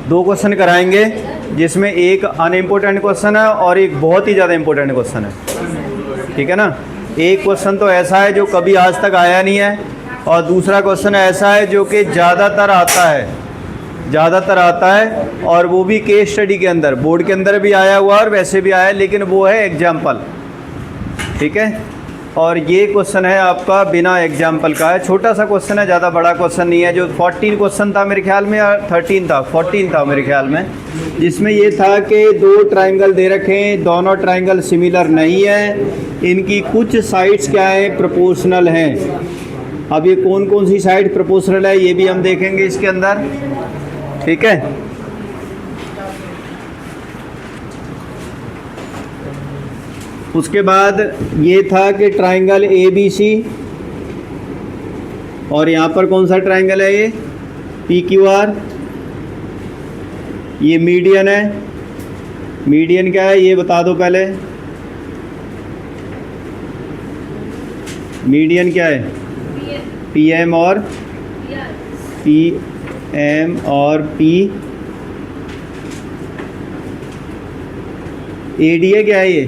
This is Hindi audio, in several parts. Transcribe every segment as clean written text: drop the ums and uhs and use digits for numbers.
दो क्वेश्चन कराएंगे, जिसमें एक अनइम्पोर्टेंट क्वेश्चन है और एक बहुत ही ज़्यादा इम्पोर्टेंट क्वेश्चन है। ठीक है ना। एक क्वेश्चन तो ऐसा है जो कभी आज तक आया नहीं है, और दूसरा क्वेश्चन ऐसा है जो कि ज़्यादातर आता है, और वो भी केस स्टडी के अंदर, बोर्ड के अंदर भी आया हुआ और वैसे भी आया है, लेकिन वो है एग्जाम्पल। ठीक है। और ये क्वेश्चन है आपका बिना एग्जाम्पल का है, छोटा सा क्वेश्चन है, ज़्यादा बड़ा क्वेश्चन नहीं है। जो 14 क्वेश्चन था मेरे ख्याल में, या 14 था मेरे ख्याल में, जिसमें ये था कि दो ट्रायंगल दे रखे हैं, दोनों ट्रायंगल सिमिलर नहीं है, इनकी कुछ साइड्स क्या है, प्रोपोर्शनल हैं। अब ये कौन कौन सी साइड प्रोपोर्शनल है ये भी हम देखेंगे इसके अंदर। ठीक है। उसके बाद ये था कि ट्रायंगल ABC, और यहाँ पर कौन सा ट्रायंगल है, ये PQR, ये मीडियन है। मीडियन क्या है ये बता दो पहले, मीडियन क्या है, PM और P। AD है क्या है ये,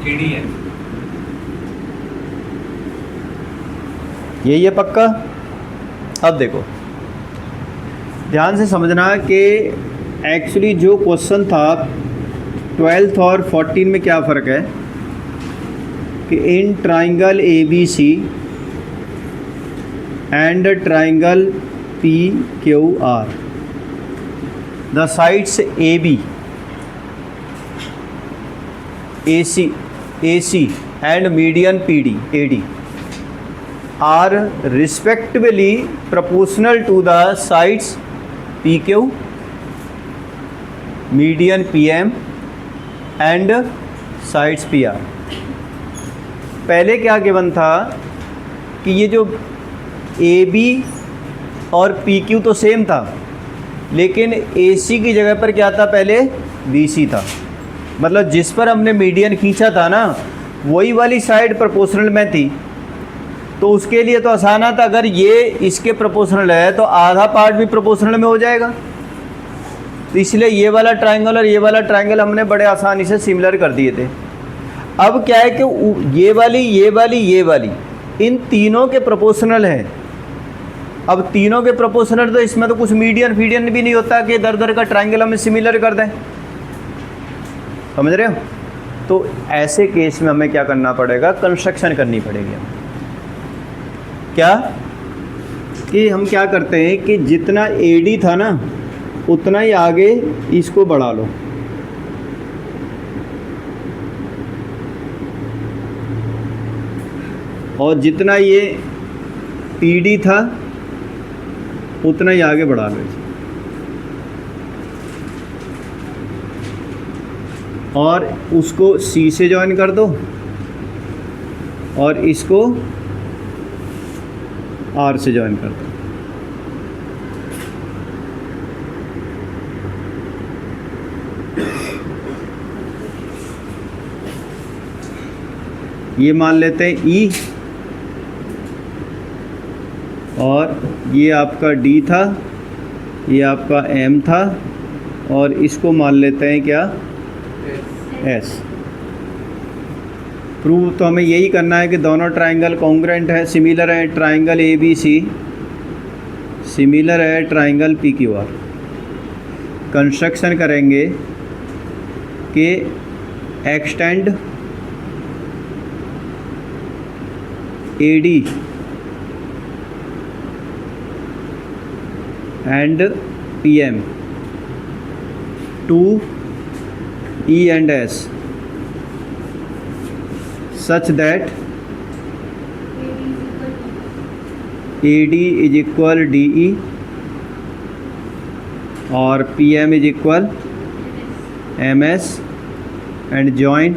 AD है। यही है पक्का। अब देखो ध्यान से समझना कि एक्चुअली जो क्वेश्चन था 12th और 14 में क्या फ़र्क है कि in triangle ABC and triangle PQR the sides AB AC and median AD are respectively proportional to the sides PQ, median PM and sides PR। पहले क्या गिवन था कि ये जो AB और PQ तो सेम था, लेकिन AC की जगह पर क्या था, पहले BC था। मतलब जिस पर हमने मीडियन खींचा था ना, वही वाली साइड प्रोपोर्शनल में थी, तो उसके लिए तो आसान था, अगर ये इसके प्रोपोर्शनल है तो आधा पार्ट भी प्रोपोर्शनल में हो जाएगा। तो इसलिए ये वाला ट्रायंगल और ये वाला ट्रायंगल हमने बड़े आसानी से सिमिलर कर दिए थे। अब क्या है कि ये वाली इन तीनों के प्रोपोर्शनल है। अब तीनों के प्रोपोर्शनल, तो इसमें तो कुछ मीडियन फीडियन भी नहीं होता कि दर दर का ट्रायंगल हमें सिमिलर कर दें। समझ रहे हो। तो ऐसे केस में हमें क्या करना पड़ेगा, कंस्ट्रक्शन करनी पड़ेगी। क्या कि हम क्या करते हैं कि जितना AD था ना उतना ही आगे इसको बढ़ा लो, और जितना ये PD था उतना ही आगे बढ़ा लो, और उसको C से ज्वाइन कर दो और इसको R से ज्वाइन कर दो। ये मान लेते हैं E, और ये आपका D था, ये आपका M था, और इसको मान लेते हैं क्या, S। प्रूव तो हमें यही करना है कि दोनों ट्रायंगल कॉन्ग्रुएंट है, सिमिलर है, ट्रायंगल ABC सिमिलर है ट्रायंगल PQR। कंस्ट्रक्शन करेंगे कि extend AD and PM to E and S such that AD is equal DE और PM is equal MS and join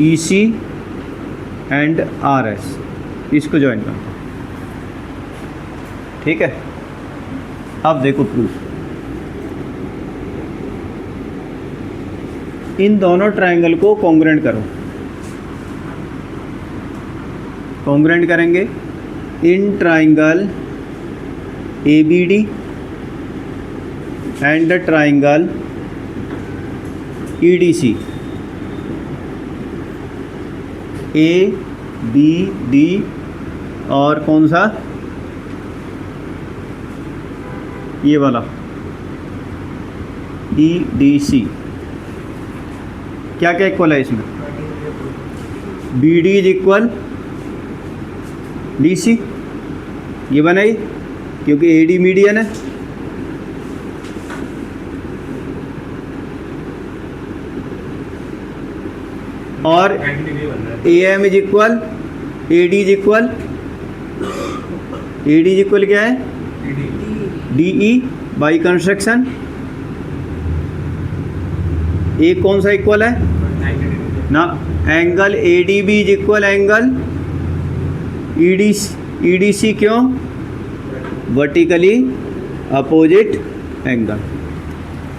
EC and RS। इसको ज्वाइन करना। ठीक है। अब देखो प्रूफ, इन दोनों ट्रायंगल को कॉन्ग्रुएंट करो। कॉन्ग्रुएंट करेंगे in triangle ABD and the triangle EDC. ABD और कौन सा, ये वाला EDC, क्या क्या इक्वल है इसमें? BD इज इक्वल DC, ये बनाई क्योंकि AD मीडियन है। और AM is equal AD is equal, AD is equal क्या है? DE by construction. ए कौन सा इक्वल है ना? Angle ADB is equal angle EDC। क्यों? Vertically opposite angle.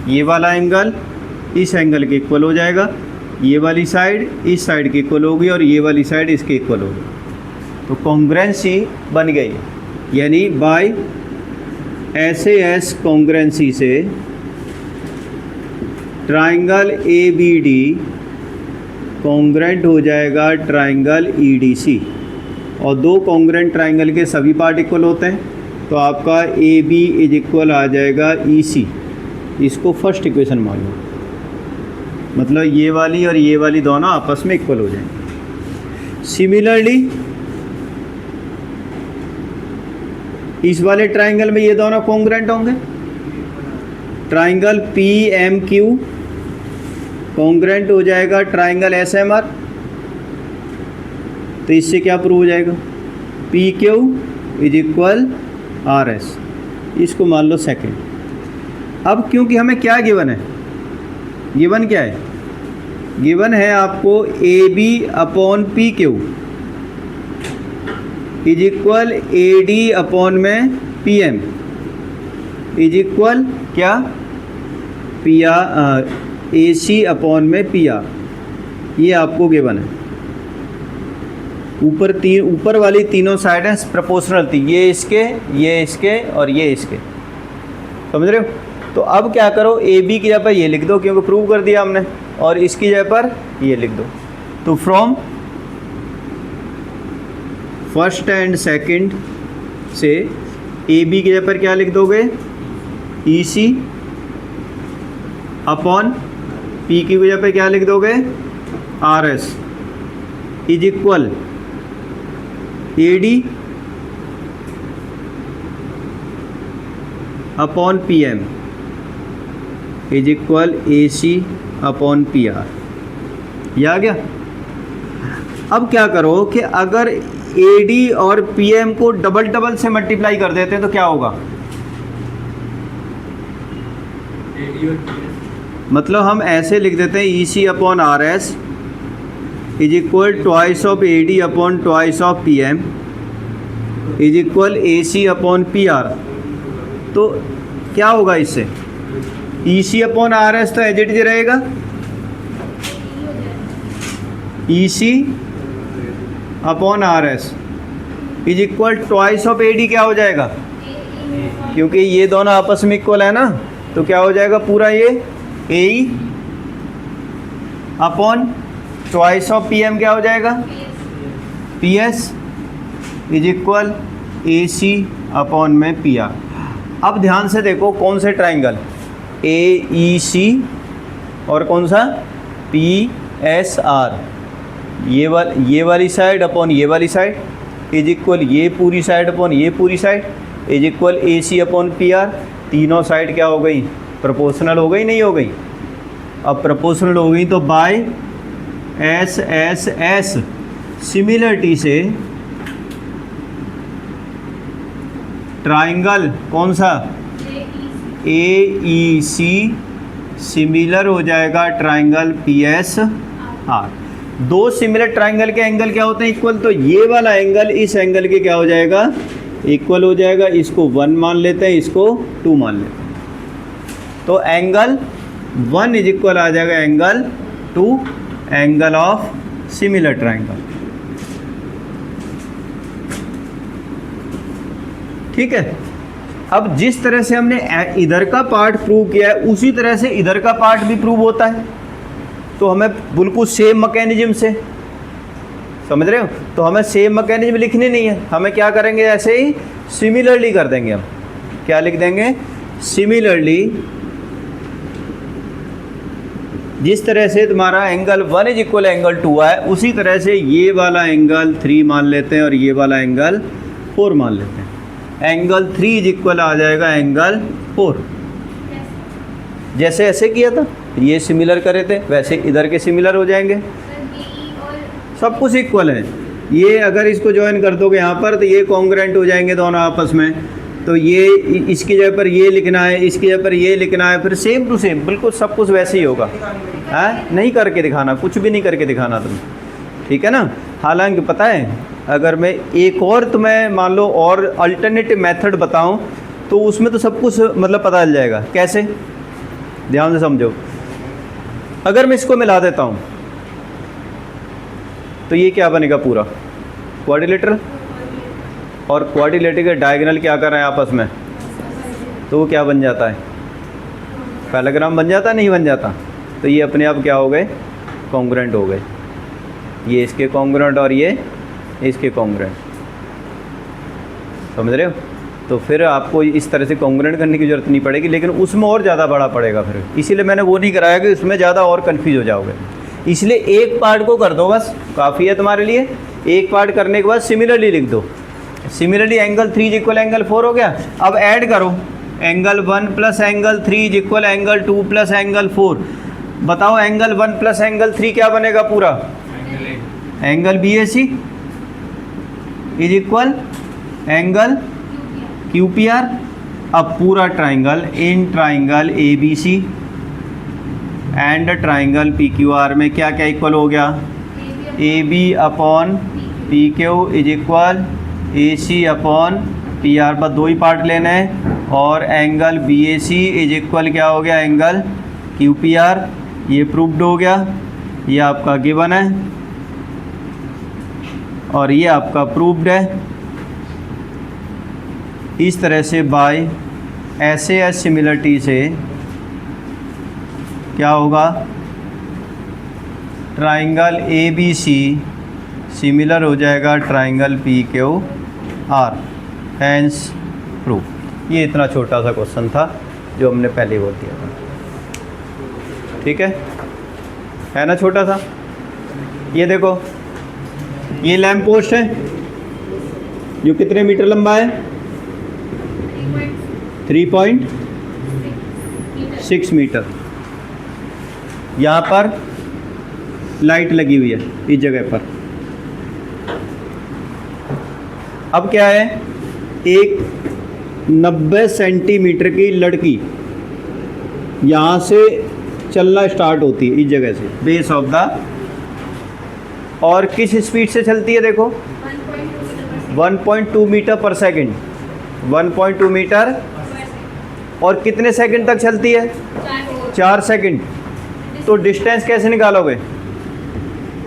ये वाला एंगल इस एंगल के इक्वल हो जाएगा, ये वाली साइड इस साइड की इक्वल होगी और ये वाली साइड इसके इक्वल होगी, तो कॉन्ग्रुएंसी बन गई। यानी बाय SAS कॉन्ग्रुएंसी से ट्राइंगल ABD कॉन्ग्रुएंट हो जाएगा ट्राइंगल EDC, और दो कॉन्ग्रुएंट ट्राइंगल के सभी पार्ट इक्वल होते हैं, तो आपका AB इज इक्वल आ जाएगा EC। इसको फर्स्ट इक्वेशन मान लो, मतलब ये वाली और ये वाली दोनों आपस में इक्वल हो जाएंगे। सिमिलरली इस वाले ट्राइंगल में ये दोनों कॉन्ग्रुएंट होंगे। ट्राइंगल PMQ कॉन्ग्रुएंट हो जाएगा ट्राइंगल SMR, तो इससे क्या प्रूव हो जाएगा? PQ is equal RS। इसको मान लो सेकंड। अब क्योंकि हमें क्या गिवन है, गिवन क्या है? गिवन है आपको AB upon PQ is equal AD upon में PM इज इक्वल क्या? PR AC अपॉन में PR। ये आपको गिवन है। ऊपर वाली तीनों साइडें प्रोपोर्शनल थी, ये इसके और ये इसके, समझ रहे हो? तो अब क्या करो, AB की जगह पर ये लिख दो क्योंकि प्रूव कर दिया हमने, और इसकी जगह पर ये लिख दो। तो फ्रॉम फर्स्ट एंड सेकंड से AB की जगह पर क्या लिख दोगे? EC अपॉन PQ की जगह पर क्या लिख दोगे? RS is equal AD upon PM is equal AC upon PR। ये आ गया। अब क्या करो कि अगर AD और PM को डबल से मल्टीप्लाई कर देते हैं तो क्या होगा? मतलब हम ऐसे लिख देते हैं EC upon RS is equal twice of AD upon twice of PM is equal AC upon PR। तो क्या होगा इससे? EC अपॉन RS तो एज इट इज रहेगा, EC upon RS is equal twice of AD क्या हो जाएगा? क्योंकि ये दोनों आपस में इक्वल है ना, तो क्या हो जाएगा पूरा ये AE upon twice of PM क्या हो जाएगा? PS is equal AC upon में PR। अब ध्यान से देखो कौन से ट्राइंगल, AEC और कौन सा? PSR। ये वाली साइड अपॉन ये वाली साइड इज इक्वल ये पूरी साइड अपॉन ये पूरी side is equal AC upon PR। तीनों साइड क्या हो गई? प्रोपोर्शनल हो गई, नहीं हो गई? अब प्रोपोर्शनल हो गई तो बाय SSS सिमिलरिटी से ट्राइंगल कौन सा? AEC सिमिलर हो जाएगा ट्राइंगल PSR। दो सिमिलर ट्राइंगल के एंगल क्या होते हैं? इक्वल। तो ये वाला एंगल इस एंगल के क्या हो जाएगा? इक्वल हो जाएगा। इसको 1 मान लेते हैं, इसको 2 मान लेते हैं। तो एंगल 1 इज इक्वल आ जाएगा angle 2, angle of similar triangle. ठीक है। अब जिस तरह से हमने इधर का पार्ट प्रूव किया है उसी तरह से इधर का पार्ट भी प्रूव होता है। तो हमें बिल्कुल सेम मैकेनिज्म से, समझ रहे हो, तो हमें सेम मैकेनिज्म लिखनी नहीं है, हमें क्या करेंगे, ऐसे ही सिमिलरली कर देंगे। हम क्या लिख देंगे, सिमिलरली। जिस तरह से तुम्हारा एंगल 1 इज इक्वल एंगल 2 है, उसी तरह से ये वाला एंगल 3 मान लेते हैं और ये वाला एंगल 4 मान लेते हैं। एंगल 3 इज इक्वल आ जाएगा एंगल 4। जैसे ऐसे किया था, ये सिमिलर करे थे, वैसे इधर के सिमिलर हो जाएंगे। सब कुछ इक्वल है। ये अगर इसको ज्वाइन कर दोगे यहाँ पर तो ये कॉन्ग्रुएंट हो जाएंगे दोनों आपस में। तो ये इसकी जगह पर ये लिखना है, इसकी जगह पर ये लिखना है, फिर सेम टू सेम बिल्कुल सब कुछ वैसे ही होगा। है नहीं करके दिखाना, कुछ भी नहीं करके दिखाना तुम, ठीक है ना। हालांकि पता है, अगर मैं एक और तुम्हें मान लो और अल्टरनेटिव मेथड बताऊं तो उसमें तो सब कुछ मतलब पता चल जाएगा। कैसे, ध्यान से समझो। अगर मैं इसको मिला देता हूं तो ये क्या बनेगा, पूरा क्वाड्रिलेटरल, और क्वाड्रिलेटरल के डायगोनल क्या कर रहे हैं आपस में, तो वो क्या बन जाता है, पैराग्राम बन जाता, नहीं बन जाता। तो ये अपने आप क्या हो गए, कॉन्ग्रुएंट हो गए। ये इसके कॉन्ग्रुएंट और ये इसके कॉन्ग्रुएंट, समझ रहे हो। तो फिर आपको इस तरह से कॉन्ग्रुएंट करने की ज़रूरत नहीं पड़ेगी, लेकिन उसमें और ज़्यादा बड़ा पड़ेगा फिर। इसीलिए मैंने वो नहीं कराया कि उसमें ज़्यादा और कन्फ्यूज हो जाओगे। इसलिए एक पार्ट को कर दो बस, काफ़ी है तुम्हारे लिए। एक पार्ट करने के बाद सिमिलरली लिख दो। Similarly angle 3 is equal angle 4 हो गया। अब ऐड करो, angle 1 plus angle 3 is equal angle 2 plus angle 4। बताओ एंगल 1 प्लस एंगल 3 क्या बनेगा, पूरा angle BAC is equal angle QPR। अब पूरा triangle, in triangle ABC and triangle PQR में क्या क्या इक्वल हो गया, AB upon PQ is equal AC upon PR। बस दो ही पार्ट लेने हैं। और एंगल BAC इज इक्वल क्या हो गया, एंगल QPR। ये प्रूव्ड हो गया, ये आपका गिवन है और ये आपका प्रूव्ड है। इस तरह से बाय ऐसे सिमिलरिटी से क्या होगा, ट्राइंगल ABC सिमिलर हो जाएगा ट्राइंगल PQR, हैंस प्रूफ। ये इतना छोटा सा क्वेश्चन था जो हमने पहले बोल दिया था, ठीक है ना, छोटा सा। ये देखो, ये लैंप पोस्ट है जो कितने मीटर लंबा है, 3.6 मीटर। यहाँ पर लाइट लगी हुई है इस जगह पर। अब क्या है, एक 90 सेंटीमीटर की लड़की यहाँ से चलना स्टार्ट होती है, इस जगह से, बेस ऑफ द, और किस स्पीड से चलती है, देखो 1.2 मीटर पर सेकंड, 1.2 मीटर, और कितने सेकंड तक चलती है, 4 सेकंड। तो डिस्टेंस कैसे निकालोगे,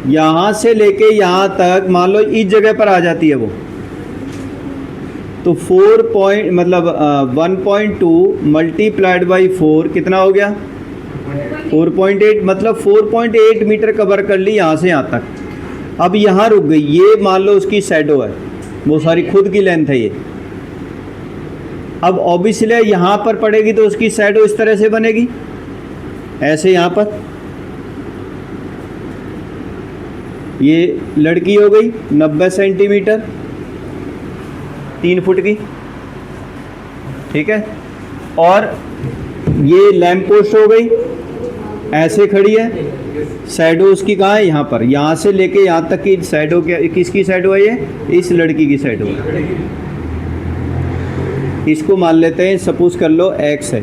यहाँ से लेके यहाँ तक मान लो इस जगह पर आ जाती है वो, तो 1.2 मल्टीप्लाइड बाई 4 कितना हो गया, 4.8, मतलब 4.8 मीटर कवर कर ली यहाँ से यहाँ तक। अब यहाँ रुक गई, ये मान लो उसकी शैडो है, वो सारी खुद की लेंथ है ये। अब ऑब्वियसली यहाँ पर पड़ेगी तो उसकी शैडो इस तरह से बनेगी, ऐसे यहाँ पर। ये लड़की हो गई 90 सेंटीमीटर, 3 फुट की, ठीक है। और ये लैंप पोस्ट हो गई, ऐसे खड़ी है, शैडो उसकी कहाँ है, यहाँ पर। यहाँ से लेके यहाँ तक की शैडो, क्या किसकी शैडो है, ये इस लड़की की शैडो है। इसको मान लेते हैं, सपोज कर लो x है,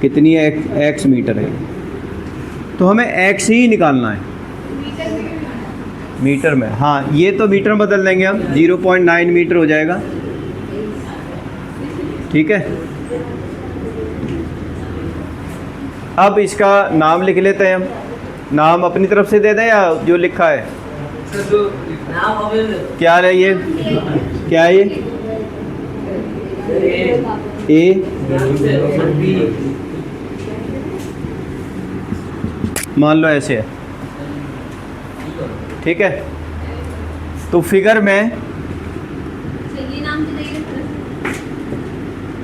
कितनी है, x मीटर है, तो हमें x ही निकालना है मीटर में। हाँ, ये तो मीटर में बदल देंगे हम, 0.9 मीटर हो जाएगा, ठीक है। अब इसका नाम लिख लेते हैं हम। नाम अपनी तरफ से दे दें या जो लिखा है, क्या है ये, क्या है ये, ए, मान लो ऐसे है, ठीक है। तो फिगर में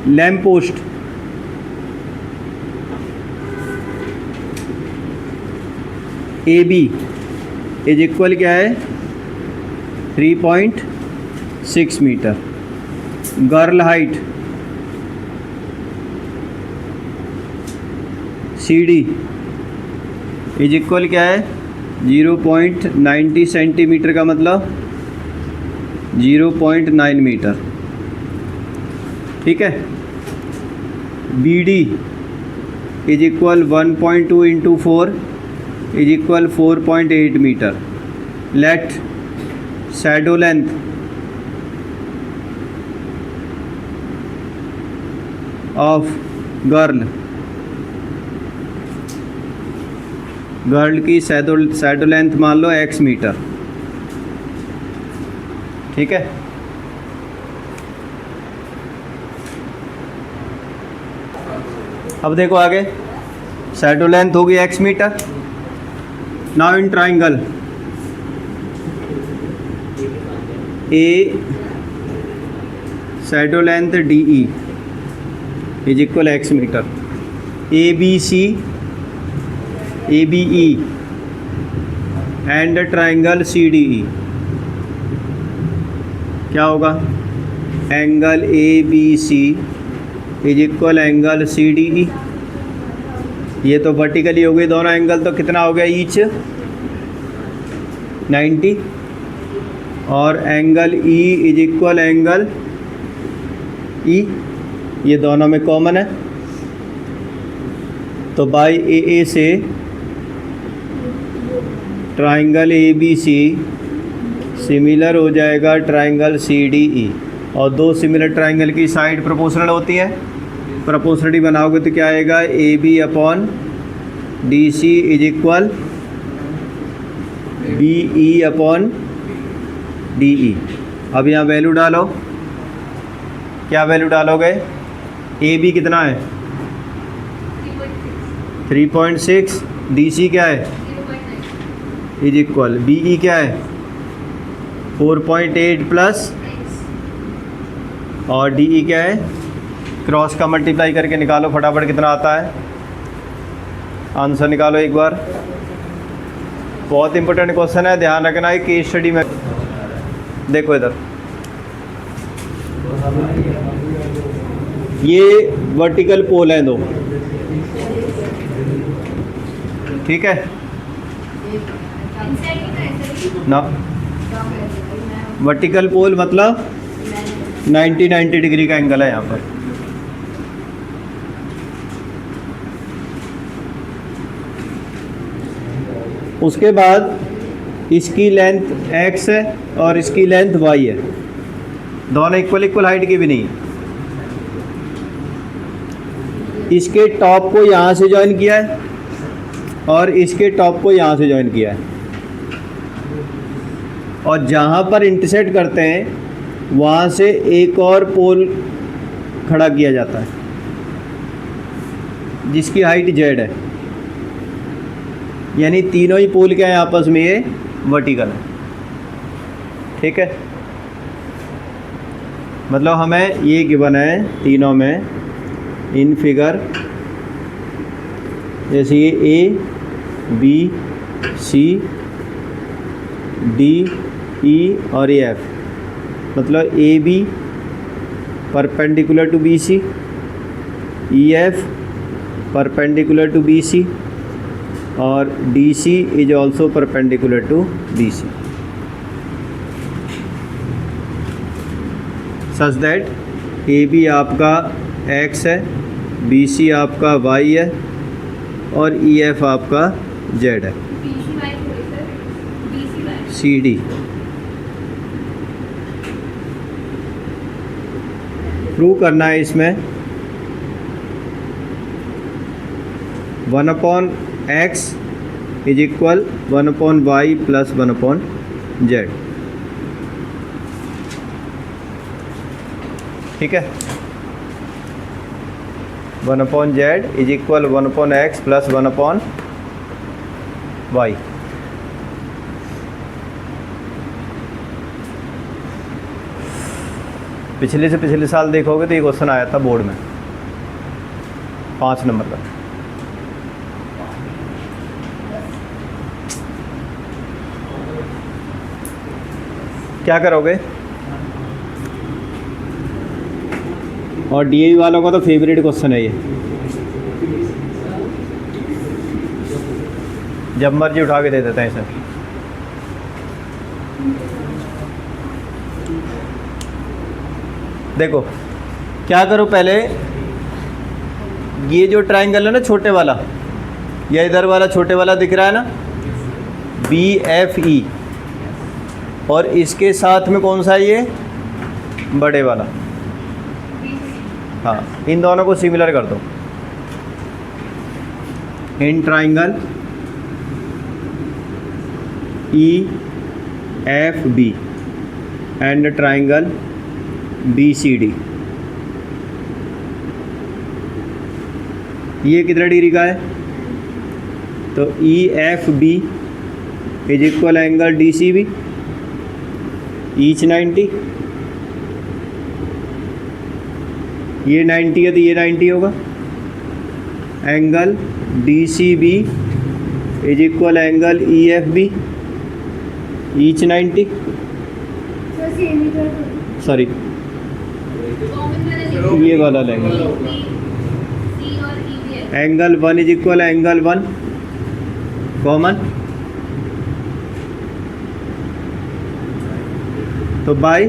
lamp post A B is equal क्या है 3.6 metre. Girl height C D is equal क्या है 0.90 सेंटीमीटर, का मतलब 0.9 मीटर, ठीक है। B D is equal 1.2 into 4 is equal 4.8 metre. Let shadow length of girl की शैडो लेंथ मान लो x मीटर, ठीक है। अब देखो आगे, शैडो लेंथ होगी x metre. Now in triangle A shadow length D E is equal x metre. A B C A B E and triangle C D E क्या होगा, angle A B C is equal angle C D ई। ये तो वर्टिकली हो गई दोनों एंगल, तो कितना हो गया ईच 90, और angle E is equal angle E, ये दोनों में कॉमन है। तो बाई ए से triangle A B C similar हो जाएगा ट्राइंगल सी डी ई, और दो सिमिलर ट्राइंगल की साइड प्रोपोर्शनल होती है। प्रोपोर्शनलिटी बनाओगे तो क्या आएगा, A B upon D C is equal B E upon D E. अब यहाँ वैल्यू डालो, क्या वैल्यू डालोगे, ए बी कितना है 3.6, डी सी क्या है इज इक्वल बी ई क्या है 4.8 प्लस, और डी ई क्या है, क्रॉस का मल्टीप्लाई करके निकालो फटाफट कितना आता है, आंसर निकालो एक बार। बहुत इंपॉर्टेंट क्वेश्चन है, ध्यान रखना है केस स्टडी में। देखो इधर, ये वर्टिकल पोल हैं दो, ठीक है ना। वर्टिकल पोल मतलब 90 डिग्री का एंगल है यहाँ पर। उसके बाद इसकी लेंथ x है और इसकी लेंथ y है, दोनों इक्वल हाइट की भी नहीं है। इसके टॉप को यहाँ से ज्वाइन किया है और इसके टॉप को यहाँ से ज्वाइन किया है, और जहाँ पर इंटरसेक्ट करते हैं वहाँ से एक और पोल खड़ा किया जाता है जिसकी हाइट z है, यानी तीनों ही पोल क्या है आपस में ये वर्टिकल है, ठीक है। मतलब हमें ये गिवन है तीनों में इन फिगर, जैसे ये ए बी सी डी ई और ए एफ, मतलब A B perpendicular to B C, E F perpendicular to B C, और D C is also perpendicular to B C, such that A B आपका x है, बी सी आपका y है, और ई एफ आपका z है, सी डी। प्रूव करना है इसमें 1/x is equal 1/y plus 1/z, ठीक है। 1/z is equal 1/x plus 1/y। पिछले से पिछले साल देखोगे तो ये क्वेश्चन आया था बोर्ड में 5 नंबर का। क्या करोगे? और डीएवी वालों का तो फेवरेट क्वेश्चन है ये, जब मर्जी उठा के दे देते हैं सर। देखो क्या करो, पहले ये जो ट्राइंगल है ना छोटे वाला, या इधर वाला छोटे वाला दिख रहा है ना BFE, और इसके साथ में कौन सा है ये बड़े वाला, हाँ इन दोनों को सिमिलर कर दो। In triangle EFB and triangle BCD, ये कितना डिग्री का है? तो EFB is equal angle DCB each 90, ये 90 है तो ये 90 होगा। Angle DCB is equal angle EFB each 90, sorry ये वाला लेंगे। Angle 1 is equal angle 1 common, तो बाय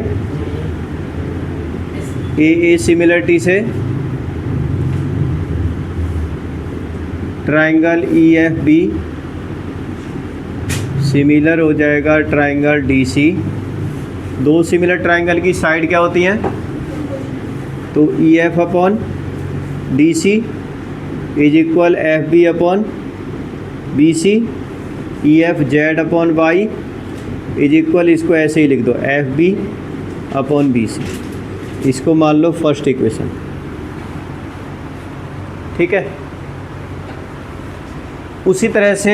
ए सिमिलरिटी से ट्राइंगल EFB सिमिलर हो जाएगा ट्राइंगल DC। दो सिमिलर ट्राइंगल की साइड क्या होती हैं? तो EF upon DC is equal FB upon BC, EFZ upon Y is equal, इसको ऐसे ही लिख दो FB अपॉन BC, इसको मान लो फर्स्ट इक्वेशन। ठीक है, उसी तरह से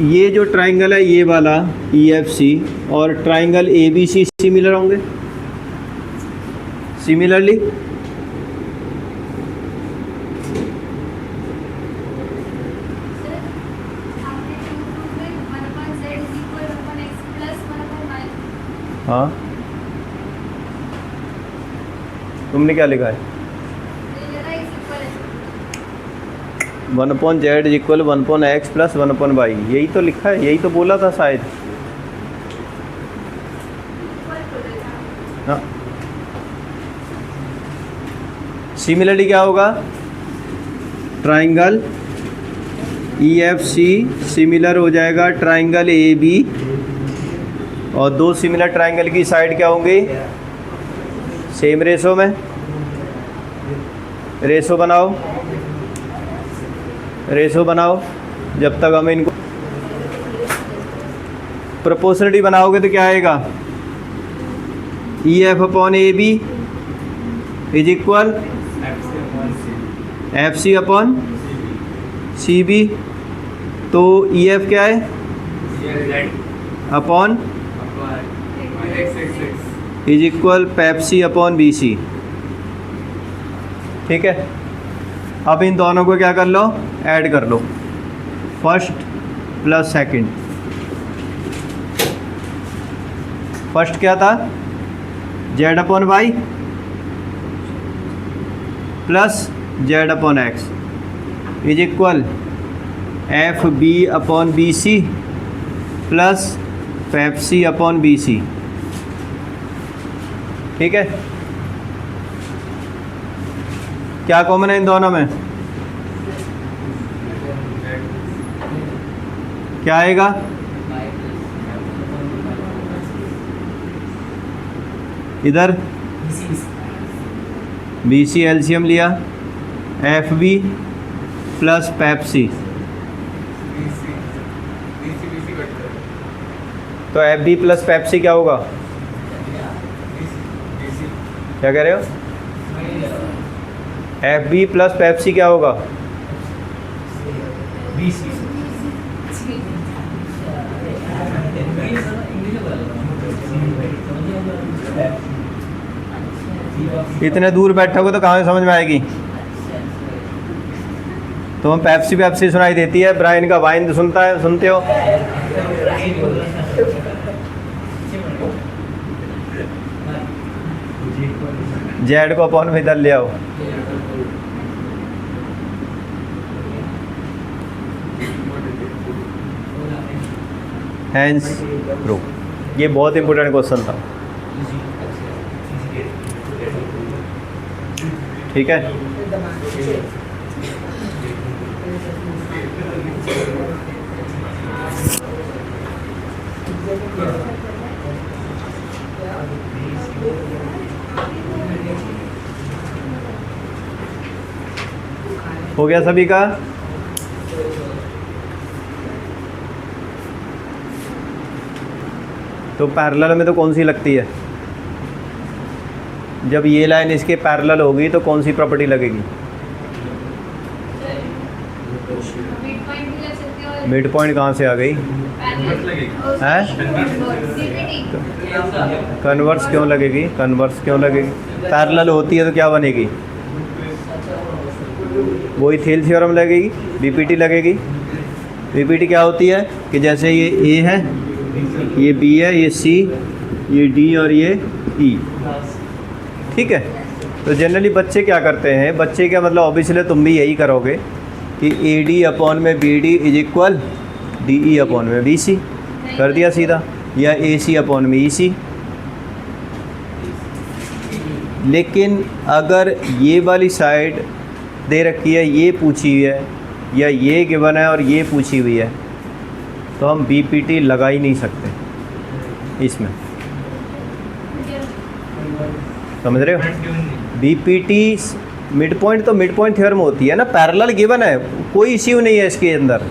ये जो ट्राइंगल है ये वाला EFC और ट्राइंगल ABC सिमिलर होंगे। सिमिलरली हाँ, तुमने क्या लिखा है? 1/z is equal 1/x plus 1/y, यही तो लिखा है, यही तो बोला था शायद। हाँ, सिमिलरली क्या होगा? ट्राइंगल EFC सिमिलर हो जाएगा ट्राइंगल AB, और दो सिमिलर ट्राइंगल की साइड क्या होंगी? सेम रेशो में। रेशो बनाओ, रेशो बनाओ, जब तक हम इनको प्रोपोर्शनलिटी बनाओगे तो क्या आएगा? EF upon AB is equal FC upon CB, तो EF क्या है? Upon is equal Pepsi upon BC। ठीक है, अब इन दोनों को क्या कर लो? ऐड कर लो, फर्स्ट प्लस सेकंड। फर्स्ट क्या था? Z upon Y plus Z upon X is equal FB upon BC plus Pepsi upon BC। ठीक है, क्या कॉमन है इन दोनों में? क्या आएगा? इधर BC एलसीएम लिया, FB प्लस पेप्सी, तो FB प्लस पेप्सी क्या होगा? क्या कह रहे हो? F B plus F C क्या होगा? इतने दूर बैठोगे तो कहाँ समझ में आएगी? तो हम पेप्सी पेप्सी सुनाई देती है, ब्राइन का वाइन तो सुनता है, सुनते हो? जेड को अपॉन में इधर ले आओ। हैंस प्रूफ, ये बहुत इंपॉर्टेंट क्वेश्चन था। ठीक है, हो गया सभी का? तो पैरेलल में तो कौन सी लगती है? जब ये लाइन इसके पैरेलल होगी तो कौन सी प्रॉपर्टी लगेगी? मिड पॉइंट कहाँ से आ गई? हैं? कन्वर्स क्यों लगेगी? कन्वर्स क्यों लगेगी? पैरेलल होती है तो क्या बनेगी? वही थेल थ्योरम लगेगी, बीपीटी लगेगी। बीपीटी क्या होती है कि जैसे ये ए है, ये बी है, ये सी, ये डी और ये ई। ठीक है, तो जनरली बच्चे क्या करते हैं, बच्चे क्या मतलब ऑब्वियसली तुम भी यही करोगे कि ए डी अपॉन में B D is equal D E upon में बी सी कर दिया सीधा, या ए सी अपॉन में ई सी। लेकिन अगर ये वाली साइड दे रखी है, ये पूछी हुई है, या ये गिवन है और ये पूछी हुई है, तो हम बीपीटी लगा ही नहीं सकते इसमें। समझ रहे हो? बीपीटी मिड पॉइंट तो मिड पॉइंट थ्योरम होती है ना, पैरेलल गिवन है, कोई इश्यू नहीं है इसके अंदर,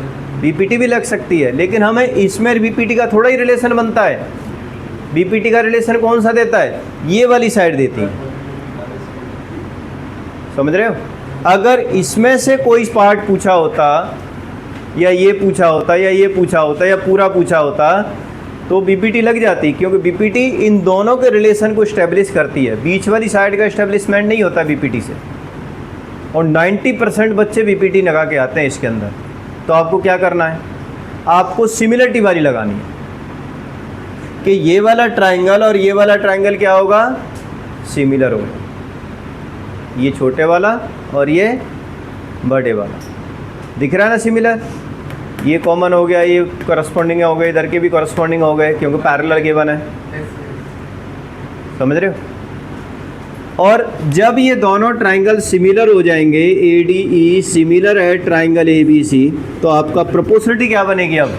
बीपीटी भी लग सकती है। लेकिन हमें इसमें बीपीटी का थोड़ा ही रिलेशन बनता है। बीपीटी का रिलेशन कौन सा देता है? ये वाली साइड देती है। समझ रहे हो? अगर इसमें से कोई पार्ट पूछा होता, या ये पूछा होता, या ये पूछा होता, या पूरा पूछा होता, तो बीपीटी लग जाती, क्योंकि बीपीटी इन दोनों के रिलेशन को इस्टेब्लिश करती है। बीच वाली साइड का इस्टेब्लिशमेंट नहीं होता बीपीटी से। और 90% बच्चे बीपीटी लगा के आते हैं इसके अंदर। तो आपको क्या करना है? आपको सिमिलरिटी वाली लगानी है कि ये वाला ट्राइंगल और ये वाला ट्राइंगल क्या होगा? सिमिलर होगा। ये छोटे वाला और ये बड़े वाला दिख रहा है ना, सिमिलर। ये कॉमन हो गया, ये करस्पॉन्डिंग हो गए, इधर के भी करस्पॉन्डिंग हो गए क्योंकि पैरेलल गिवन है। समझ रहे हो? और जब ये दोनों ट्राइंगल सिमिलर हो जाएंगे, ए डी ई सिमिलर है ट्राइंगल ए बी सी, तो आपका प्रोपोर्शनलिटी क्या बनेगी? अब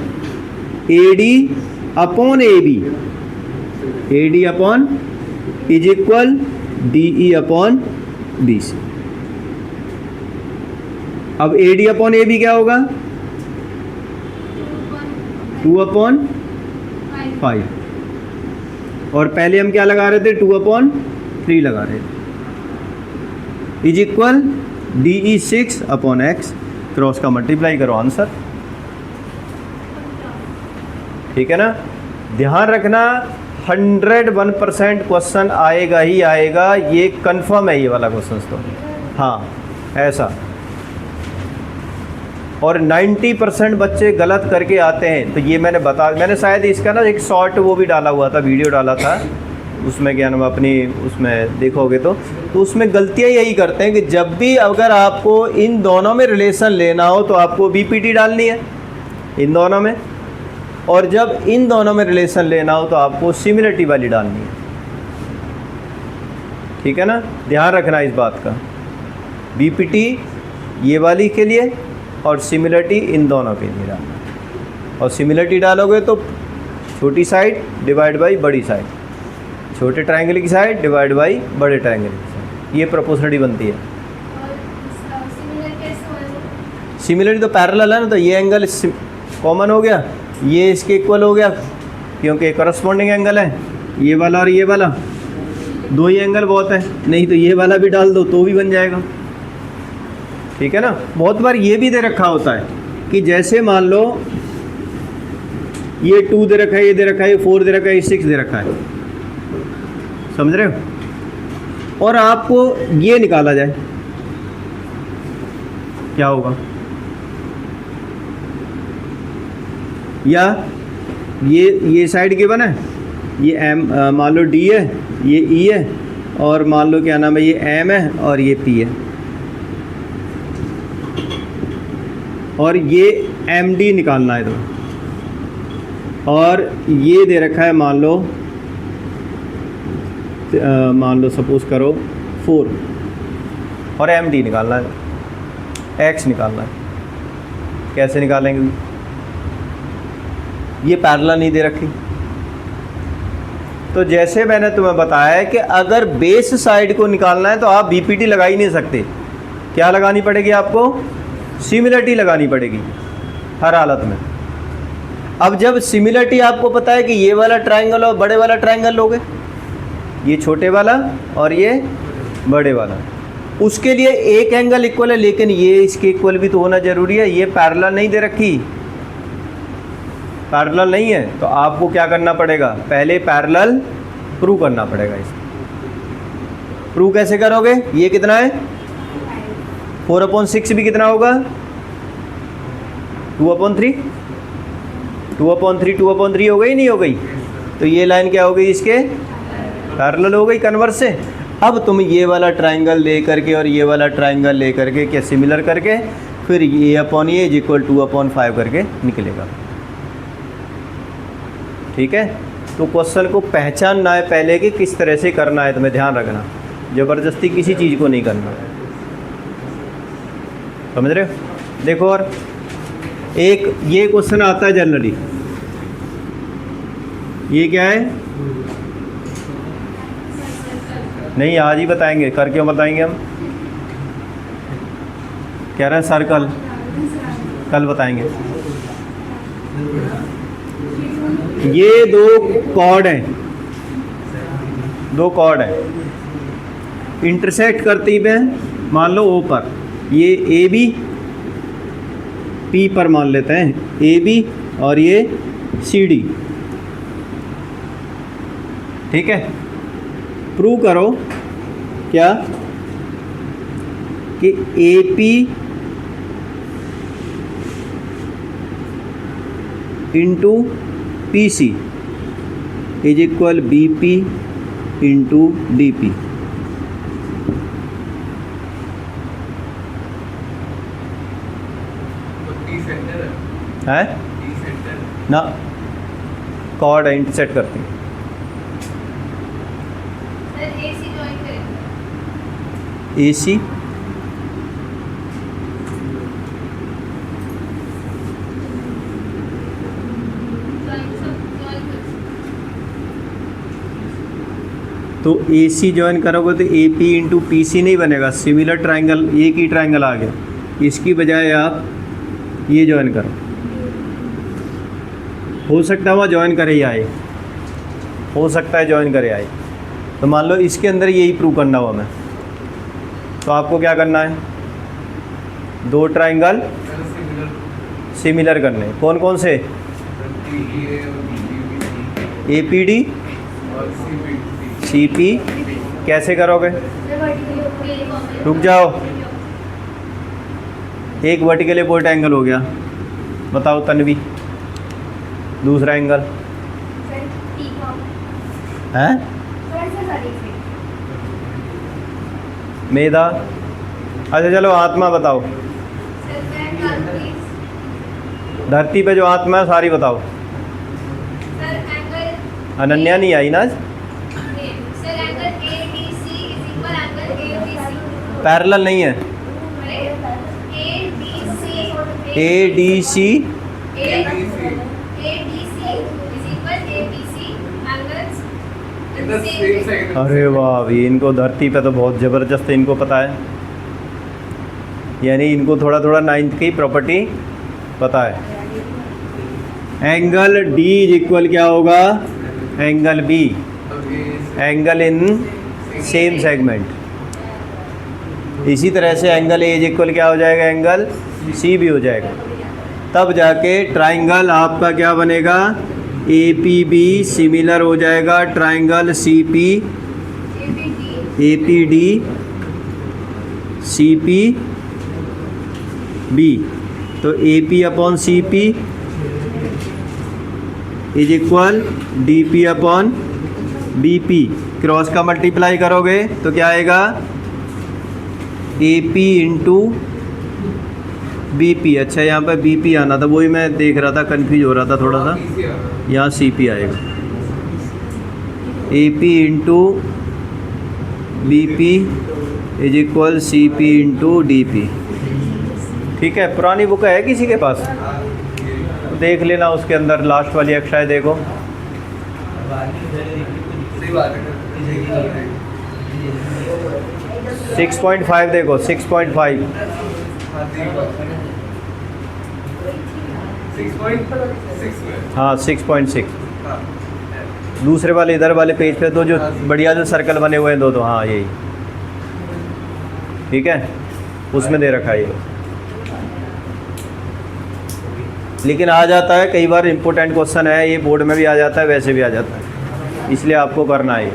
A D upon A B, A D upon is equal D E upon B C. अब A D upon A B क्या होगा? 2 अपॉन 5। और पहले हम क्या लगा रहे थे? 2 अपॉन 3 लगा रहे थे। Is equal D E 6 upon x, cross का मल्टीप्लाई करो, आंसर। ठीक है ना? ध्यान रखना 101% क्वेश्चन आएगा ही आएगा, ये कंफर्म है ये वाला क्वेश्चन तो। हाँ ऐसा। और 90% बच्चे गलत करके आते हैं। तो ये मैंने शायद इसका ना एक शॉर्ट वो भी डाला हुआ था, वीडियो डाला था, उसमें क्या नाम अपनी उसमें देखोगे तो उसमें गलतियाँ यही करते हैं कि जब भी अगर आपको इन दोनों में रिलेशन लेना हो तो आपको बीपीटी डालनी है इन दोनों में, और जब इन दोनों में रिलेशन लेना हो तो आपको सिमिलरिटी वाली डालनी है। ठीक है ना? ध्यान रखना इस बात का। बीपीटी ये वाली के लिए और सिमिलरिटी इन दोनों के लिए डालना। और सिमिलरिटी डालोगे तो छोटी साइड डिवाइड बाई बड़ी साइड, छोटे ट्रायंगल की साइड डिवाइड बाई बड़े ट्रायंगल की साइड, ये प्रोपोर्शनलिटी बनती है। सिमिलरिटी तो पैरेलल है ना, तो ये एंगल कॉमन हो गया, ये इसके इक्वल हो गया क्योंकि करस्पॉन्डिंग एंगल है, ये वाला और ये वाला, दो ही एंगल बहुत है। नहीं तो ये वाला भी डाल दो तो भी बन जाएगा। ठीक है ना। बहुत बार ये भी दे रखा होता है कि जैसे मान लो ये 2 दे रखा है, ये दे रखा है, ये 4 दे रखा है, ये 6 दे रखा है, समझ रहे हो, और आपको ये निकाला जाए, क्या होगा? या ये साइड गिवन है, ये एम मान लो डी है, ये ई है, और मान लो क्या नाम है, ये एम है और ये पी है, और ये एम डी निकालना है तो, और ये दे रखा है मान लो सपोज करो 4, और एम डी निकालना है, एक्स निकालना है। कैसे निकालेंगे? ये पैरेलल नहीं दे रखी, तो जैसे मैंने तुम्हें बताया कि अगर बेस साइड को निकालना है तो आप बीपीटी लगा ही नहीं सकते। क्या लगानी पड़ेगी आपको? सिमिलरिटी लगानी पड़ेगी हर हालत में। अब जब सिमिलरिटी आपको पता है कि ये वाला ट्रायंगल और बड़े वाला ट्रायंगल लोगे, ये छोटे वाला और ये बड़े वाला, उसके लिए एक एंगल इक्वल है, लेकिन ये इसके इक्वल भी तो होना ज़रूरी है। ये पैरेलल नहीं दे रखी, पैरेलल नहीं है, तो आपको क्या करना पड़ेगा? पहले पैरेलल प्रूव करना पड़ेगा। इसे प्रूव कैसे करोगे? ये कितना है? 4/6 भी कितना होगा? 2/3, 2/3, 2/3 हो गई नहीं हो गई? तो ये लाइन क्या हो गई? इसके पैरेलल हो गई कन्वर्स से। अब तुम ये वाला ट्रायंगल ले करके और ये वाला ट्रायंगल ले करके क्या सिमिलर करके फिर ये अपॉन ये इज इक्वल 2/5 करके निकलेगा। ठीक है, तो क्वेश्चन को पहचानना है पहले कि किस तरह से करना है, तुम्हें ध्यान रखना, ज़बरदस्ती किसी चीज़ को नहीं करना, समझ रहे हो। देखो, और एक ये क्वेश्चन आता है जनरली, ये क्या है? नहीं, आज ही बताएंगे। कर क्यों बताएंगे हम? कह रहे हैं सर्कल, कल बताएंगे। ये दो कॉर्ड हैं, दो कॉर्ड हैं, इंटरसेक्ट करती हैं मान लो ओ पर, ये ए बी पी पर मान लेते हैं, ए बी और ये सी डी। ठीक है, प्रूव करो क्या कि A P into P C is equal B P into D P. है ना, कॉर्ड इंटरसेक्ट करती है। ए सी तो ए सी ज्वाइन करोगे तो A P into P C नहीं बनेगा, सिमिलर ट्रायंगल, एक ही ट्रायंगल आ गया। इसकी बजाय आप ये ज्वाइन करो, हो सकता है वह ज्वाइन करे ही आए, हो सकता है ज्वाइन करे आए। तो मान लो इसके अंदर यही प्रूव करना हुआ हमें, तो आपको क्या करना है? दो ट्रायंगल सिमिलर करने, कौन कौन से? A P D C P. कैसे करोगे? रुक जाओ, एक वर्टिकल अपोजिट एंगल हो गया, बताओ तन्वी, दूसरा एंगल है मेधा। अच्छा चलो आत्मा बताओ, धरती पे जो आत्मा है सारी बताओ। अनन्या नहीं आई ना आज? पैरेलल नहीं है, ए डी सी अरे वाह भी, इनको धरती पे तो बहुत ज़बरदस्त है, इनको पता है, यानी इनको थोड़ा थोड़ा 9th की प्रॉपर्टी पता है। एंगल डी इज इक्वल क्या होगा? Angle B, angle in same segment. इसी तरह से एंगल ए इज इक्वल क्या हो जाएगा, एंगल सी भी हो जाएगा। तब जाके ट्राइंगल आपका क्या बनेगा, ए पी बी सिमिलर हो जाएगा triangle C P A P D C P B. तो A P upon C P is equal D P upon B P. Cross का मल्टीप्लाई करोगे तो क्या आएगा, A P into B P. अच्छा यहाँ पर बी पी आना था, वही मैं देख रहा था, कन्फ्यूज हो रहा था थोड़ा सा। यहाँ सी पी आएगा, A P into B P is equal C P into D P. ठीक है, पुरानी बुक है किसी के पास, देख लेना, उसके अंदर लास्ट वाली अक्षय देखो। 6.5 देखो, 6.5 हाँ 6.6। दूसरे वाले इधर वाले पेज पे तो जो बढ़िया जो सर्कल बने हुए हैं दो, हाँ यही, ठीक है, उसमें दे रखा है ये। लेकिन आ जाता है कई बार, इम्पोर्टेंट क्वेश्चन है ये, बोर्ड में भी आ जाता है, वैसे भी आ जाता है, इसलिए आपको करना है ये।